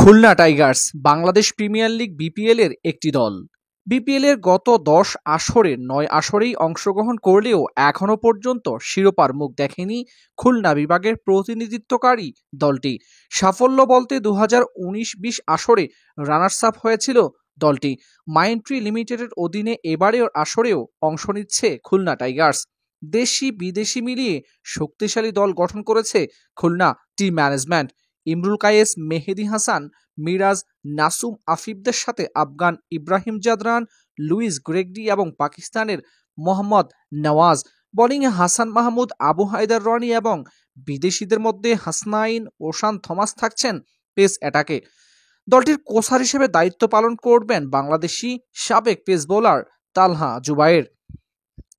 Khulna Tigers Bangladesh premier league BPL এর একটি দল। বিপিএল এর গত 10 আসরে 9 আসরেই অংশগ্রহণ করলেও এখনো পর্যন্ত শিরোপার মুখ দেখেনি খুলনা বিভাগের প্রতিনিধিত্বকারী দলটি। সাফল্য বলতে 2019-20 আসরে রানার্স আপ হয়েছিল দলটি। মাইন্ডট্রি লিমিটেডের অধীনে এবারের আসরেও অংশ নিচ্ছে খুলনা টাইগার্স। দেশি বিদেশি মিলিয়ে শক্তিশালী দল গঠন করেছে খুলনা টিম ম্যানেজমেন্ট। ইমরুল কায়েস, মেহেদী হাসান, মিরাজ, নাসুম আফিফদের সাথে আফগান ইব্রাহিম জাদরান, লুইস গ্রেগরি এবং পাকিস্তানের মোহাম্মদ নওয়াজ। বোলিংয়ে হাসান মাহমুদ, আবু হায়দার রনি এবং বিদেশিদের মধ্যে হাসনাইন, ওশান থমাস থাকছেন পেস অ্যাটাকে। দলটির কোচার হিসেবে দায়িত্ব পালন করবেন বাংলাদেশি সাবেক পেস বোলার তালহা জুবায়ের।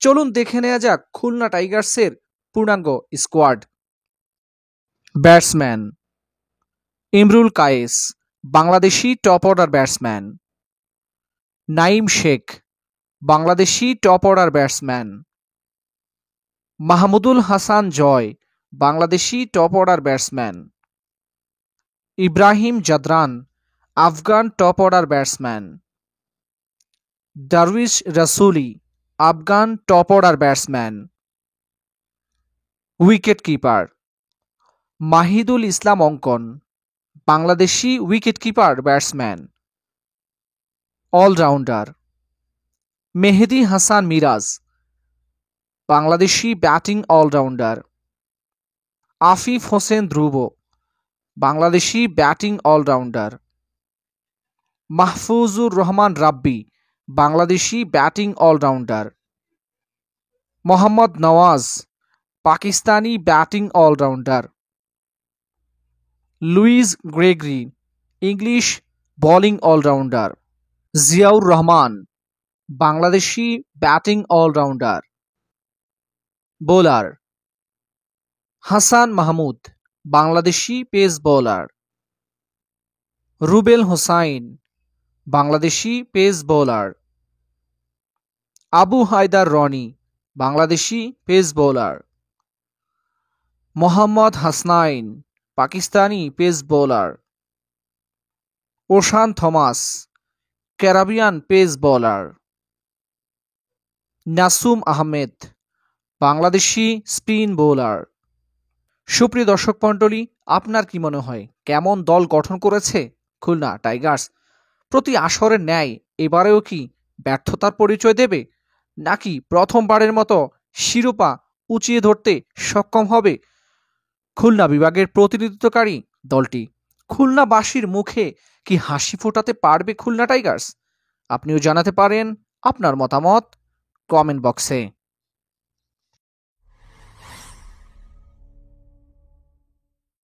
চলুন দেখে নেওয়া যাক খুলনা টাইগার্সের পূর্ণাঙ্গ squad. Batsman: Imrul Kayes, Bangladeshi top order batsman. Naim Sheikh, Bangladeshi top order batsman. Mahmudul Hasan Joy, Bangladeshi top order batsman. Ibrahim Zadran, Afghan top order batsman. Darwish Rasuli, Afghan top order batsman. Wicket keeper: Mahidul Islam Ankon, Bangladeshi wicket keeper batsman. Allrounder: Mehedi Hasan Miraz, Bangladeshi batting allrounder. Afif Hossain Dhruba, Bangladeshi batting allrounder. Mahfuzur Rahman Rabbi, Bangladeshi batting allrounder. Mohammad Nawaz, Pakistani batting allrounder. Luis Gregory, English bowling allrounder. Ziaur Rahman, Bangladeshi batting allrounder. Bowler: Hasan Mahmud, Bangladeshi pace bowler. Rubel Hossain, Bangladeshi pace bowler. Abu Haider Rony, Bangladeshi pace bowler. Mohammad Hasnain, Pakistani pace bowler. Oshane Thomas, Caribbean pace bowler. Nasum Ahmed, Bangladeshi spin bowler. সুপ্রিয় দর্শক মণ্ডলী, আপনার কি মনে হয় কেমন দল গঠন করেছে খুলনা টাইগার্স? প্রতি আসরের ন্যায় এবারেও কি ব্যর্থতার পরিচয় দেবে, নাকি প্রথমবারের মতো শিরোপা উঁচিয়ে ধরতে সক্ষম হবে খুলনা বিভাগের প্রতিনিধিত্বকারী দলটি? খুলনাবাসীর মুখে কি হাসি ফোটাতে পারবে খুলনা টাইগার্স? আপনিও জানাতে পারেন আপনার মতামত কমেন্ট বক্সে।